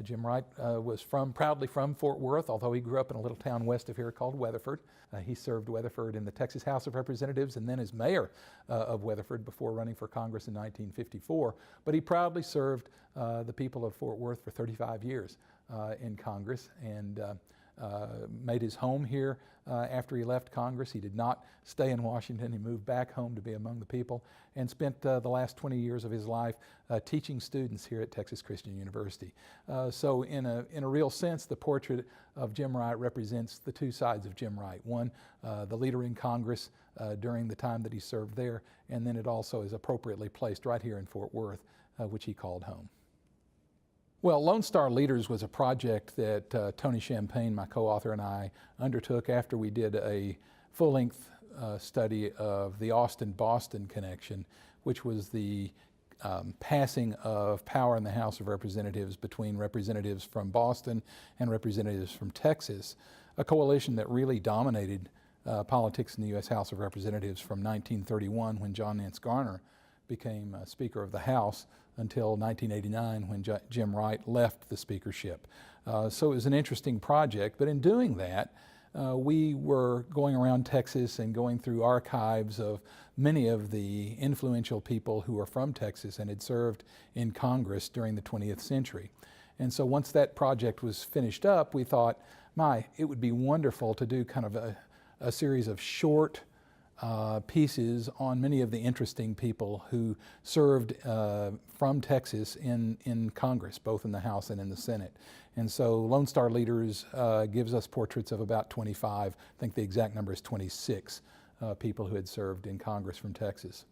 Jim Wright was proudly from Fort Worth, although he grew up in a little town west of here called Weatherford. He served Weatherford in the Texas House of Representatives and then as mayor of Weatherford before running for Congress in 1954. But he proudly served the people of Fort Worth for 35 years in Congress and made his home here after he left Congress. He did not stay in Washington. He moved back home to be among the people and spent the last 20 years of his life teaching students here at Texas Christian University. So in a real sense, the portrait of Jim Wright represents the two sides of Jim Wright. One, the leader in Congress during the time that he served there, and then it also is appropriately placed right here in Fort Worth, which he called home. Well, Lonestar Leaders was a project that Tony Champagne, my co-author, and I undertook after we did a full-length study of the Austin-Boston connection, which was the passing of power in the House of Representatives between representatives from Boston and representatives from Texas, a coalition that really dominated politics in the U.S. House of Representatives from 1931, when John Nance Garner became Speaker of the House, until 1989 when Jim Wright left the speakership. So it was an interesting project, but in doing that, we were going around Texas and going through archives of many of the influential people who are from Texas and had served in Congress during the 20th century. And so once that project was finished up, we thought, it would be wonderful to do kind of a series of short pieces on many of the interesting people who served from Texas in Congress, both in the House and in the Senate. And so Lonestar Leaders gives us portraits of about 25, I think the exact number is 26 people who had served in Congress from Texas.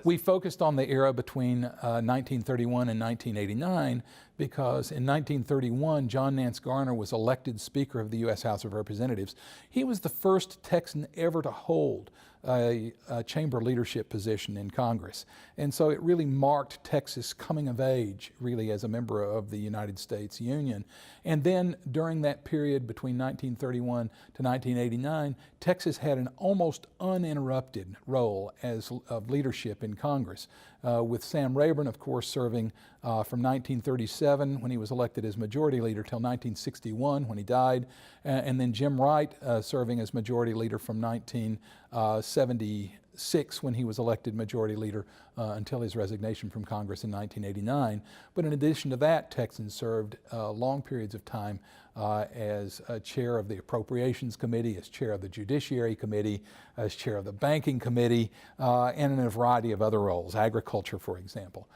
We focused on the era between 1931 and 1989 because in 1931, John Nance Garner was elected Speaker of the U.S. House of Representatives. He was the first Texan ever to hold a chamber leadership position in Congress. And so it really marked Texas coming of age, really, as a member of the United States Union. And then during that period between 1931 to 1989, Texas had an almost uninterrupted role of leadership in Congress, with Sam Rayburn, of course, serving from 1937 when he was elected as Majority Leader till 1961 when he died, and then Jim Wright serving as Majority Leader from 1976 when he was elected Majority Leader until his resignation from Congress in 1989. But in addition to that, Texans served long periods of time as chair of the Appropriations Committee, as chair of the Judiciary Committee, as chair of the Banking Committee, and in a variety of other roles, agriculture, for example.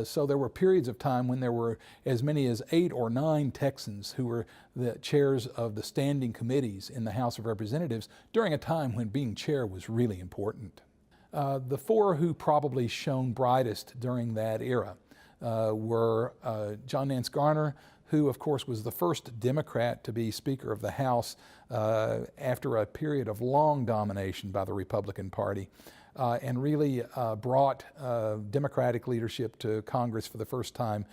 So there were periods of time when there were as many as 8 or 9 Texans who were the chairs of the standing committees in the House of Representatives during a time when being chair was really important. The 4 who probably shone brightest during that era were John Nance Garner, who of course was the first Democrat to be Speaker of the House after a period of long domination by the Republican Party, and really brought Democratic leadership to Congress for the first time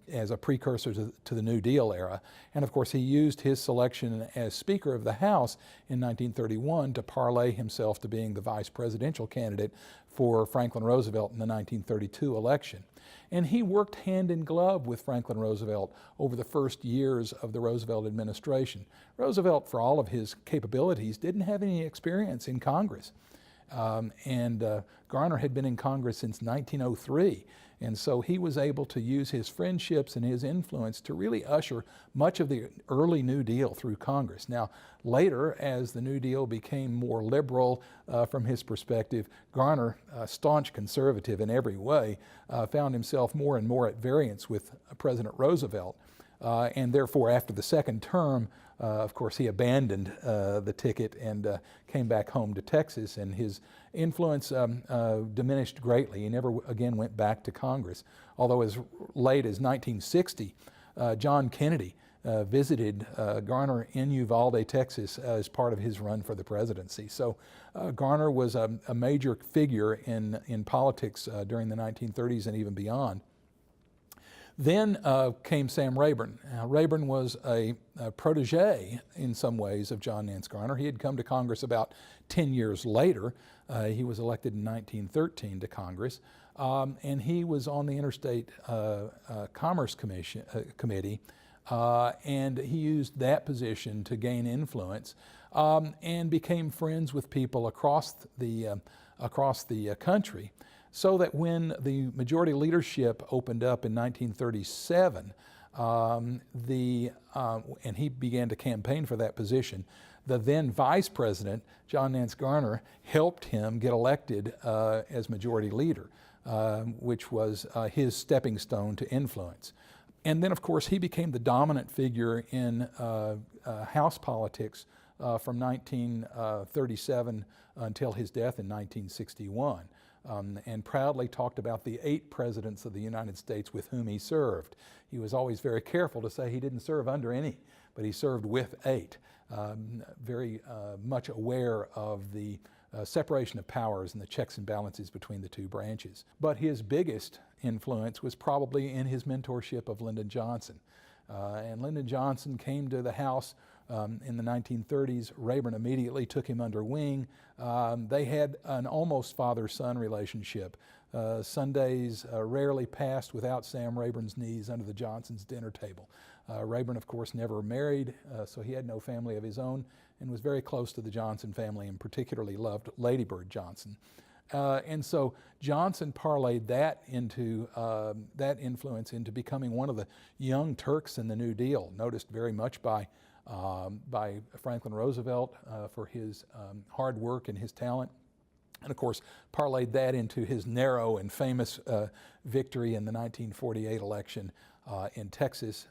as a precursor to the New Deal era. And of course he used his selection as Speaker of the House in 1931 to parlay himself to being the vice presidential candidate for Franklin Roosevelt in the 1932 election. And he worked hand in glove with Franklin Roosevelt over the first years of the Roosevelt administration. Roosevelt, for all of his capabilities, didn't have any experience in Congress. Garner had been in Congress since 1903, and so he was able to use his friendships and his influence to really usher much of the early New Deal through Congress. Now, later, as the New Deal became more liberal from his perspective, Garner, a staunch conservative in every way, found himself more and more at variance with President Roosevelt. And therefore, after the second term, of course, he abandoned the ticket and came back home to Texas, and his influence diminished greatly. He never again went back to Congress, although as late as 1960, John Kennedy visited Garner in Uvalde, Texas, as part of his run for the presidency. So Garner was a major figure in politics during the 1930s and even beyond. Then came Sam Rayburn. Rayburn was a protege in some ways of John Nance Garner. He had come to Congress about 10 years later. He was elected in 1913 to Congress. And he was on the Interstate Commerce Committee, and he used that position to gain influence and became friends with people across the country, so that when the majority leadership opened up in 1937, and he began to campaign for that position, the then vice president, John Nance Garner, helped him get elected as majority leader, which was his stepping stone to influence. And then, of course, he became the dominant figure in House politics from 1937 until his death in 1961, and proudly talked about the 8 presidents of the United States with whom he served. He was always very careful to say he didn't serve under any, but he served with 8. Very much aware of the separation of powers and the checks and balances between the 2 branches. But his biggest influence was probably in his mentorship of Lyndon Johnson. And Lyndon Johnson came to the House in the 1930s. Rayburn immediately took him under wing. They had an almost father-son relationship. Sundays rarely passed without Sam Rayburn's knees under the Johnsons' dinner table. Rayburn, of course, never married, so he had no family of his own, and was very close to the Johnson family, and particularly loved Lady Bird Johnson. And so Johnson parlayed that into that influence into becoming one of the young Turks in the New Deal, noticed very much by Franklin Roosevelt for his hard work and his talent. And of course, parlayed that into his narrow and famous victory in the 1948 election in Texas,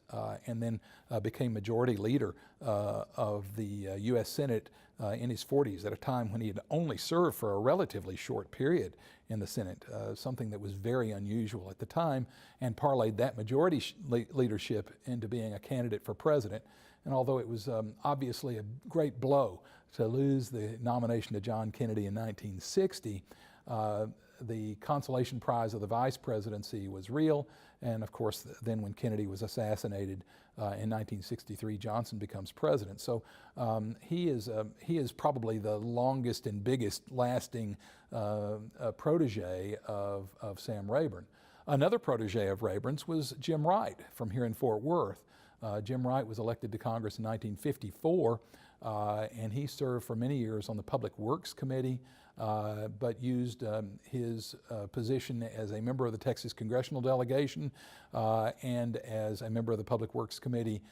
and then became majority leader of the U.S. Senate in his 40s, at a time when he had only served for a relatively short period in the Senate, something that was very unusual at the time, and parlayed that majority leadership into being a candidate for president. And although it was obviously a great blow to lose the nomination to John Kennedy in 1960, the consolation prize of the vice presidency was real. And of course, then when Kennedy was assassinated in 1963, Johnson becomes president. So he is probably the longest and biggest lasting protege of Sam Rayburn. Another protege of Rayburn's was Jim Wright from here in Fort Worth. Jim Wright was elected to Congress in 1954, and he served for many years on the Public Works Committee, but used his position as a member of the Texas Congressional Delegation and as a member of the Public Works Committee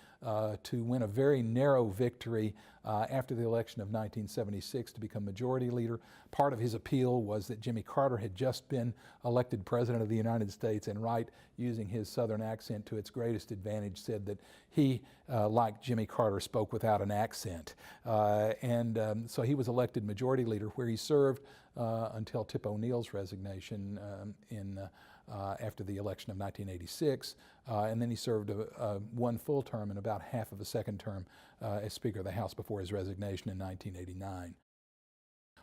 to win a very narrow victory after the election of 1976 to become majority leader. Part of his appeal was that Jimmy Carter had just been elected President of the United States, and Wright, using his Southern accent to its greatest advantage, said that he, like Jimmy Carter, spoke without an accent. So he was elected majority leader, where he served until Tip O'Neill's resignation after the election of 1986, and then he served one full term and about half of a second term as Speaker of the House before his resignation in 1989.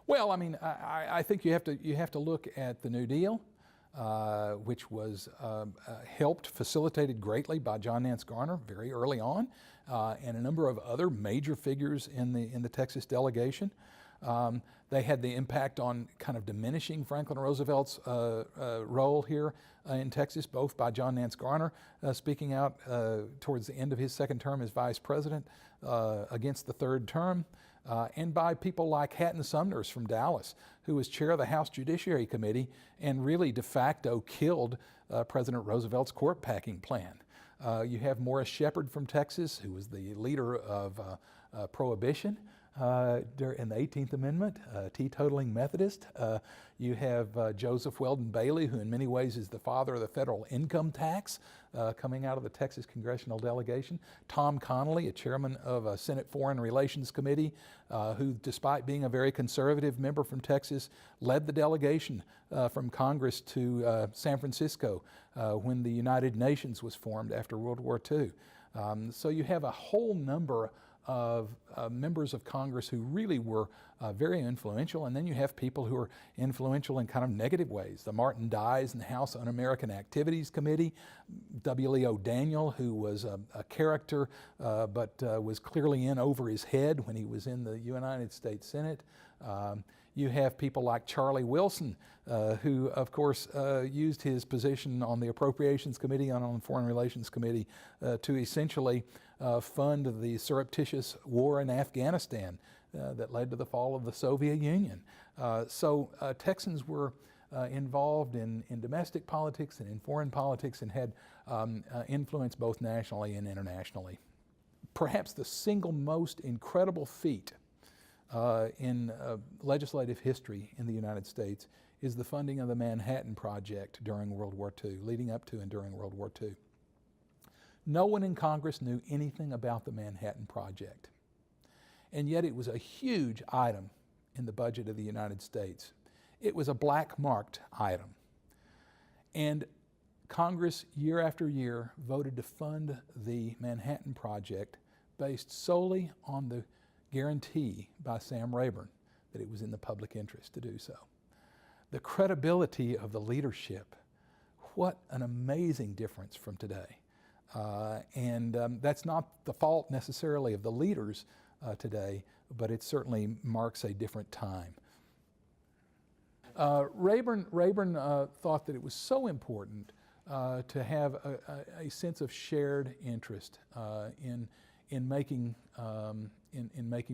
Well, I mean, I think you have to look at the New Deal, which was helped, facilitated greatly by John Nance Garner very early on, and a number of other major figures in the Texas delegation. They had the impact on kind of diminishing Franklin Roosevelt's role here in Texas, both by John Nance Garner speaking out towards the end of his second term as vice president against the third term, and by people like Hatton Sumners from Dallas, who was chair of the House Judiciary Committee and really de facto killed President Roosevelt's court packing plan. You have Morris Shepherd from Texas, who was the leader of Prohibition in the 18th Amendment, teetotaling Methodist. You have Joseph Weldon Bailey, who in many ways is the father of the federal income tax, coming out of the Texas Congressional Delegation. Tom Connolly, a chairman of a Senate Foreign Relations Committee, who, despite being a very conservative member from Texas, led the delegation from Congress to San Francisco when the United Nations was formed after World War II. So you have a whole number of members of Congress who really were very influential, and then you have people who are influential in kind of negative ways. The Martin Dyes in the House Un-American Activities Committee, W. Daniel, who was a character but was clearly in over his head when he was in the United States Senate. You have people like Charlie Wilson, who of course used his position on the Appropriations Committee and on the Foreign Relations Committee to essentially fund the surreptitious war in Afghanistan that led to the fall of the Soviet Union. So Texans were involved in domestic politics and in foreign politics and had influence both nationally and internationally. Perhaps the single most incredible feat in legislative history in the United States is the funding of the Manhattan Project during World War II, leading up to and during World War II. No one in Congress knew anything about the Manhattan Project, and yet it was a huge item in the budget of the United States. It was a black-marked item, and Congress, year after year, voted to fund the Manhattan Project based solely on the guarantee by Sam Rayburn that it was in the public interest to do so. The credibility of the leadership, what an amazing difference from today. That's not the fault necessarily of the leaders today, but it certainly marks a different time. Rayburn thought that it was so important to have a sense of shared interest in making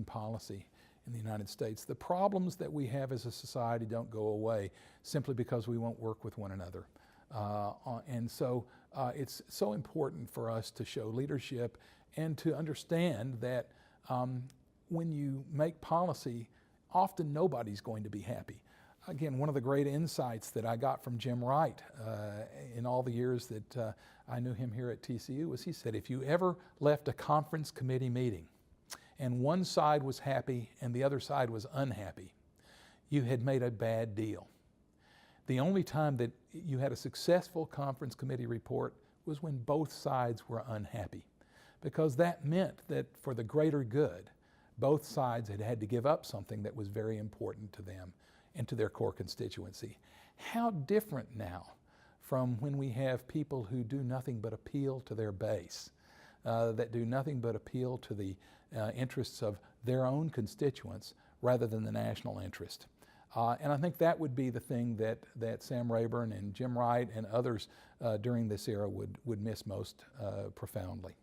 policy in the United States. The problems that we have as a society don't go away simply because we won't work with one another. It's so important for us to show leadership and to understand that when you make policy, often nobody's going to be happy. Again, one of the great insights that I got from Jim Wright in all the years that I knew him here at TCU was he said, if you ever left a conference committee meeting and one side was happy and the other side was unhappy, you had made a bad deal. The only time that you had a successful conference committee report was when both sides were unhappy, because that meant that for the greater good, both sides had had to give up something that was very important to them and to their core constituency. How different now from when we have people who do nothing but appeal to their base, that do nothing but appeal to the interests of their own constituents rather than the national interest. And I think that would be the thing that Sam Rayburn and Jim Wright and others during this era would miss most profoundly.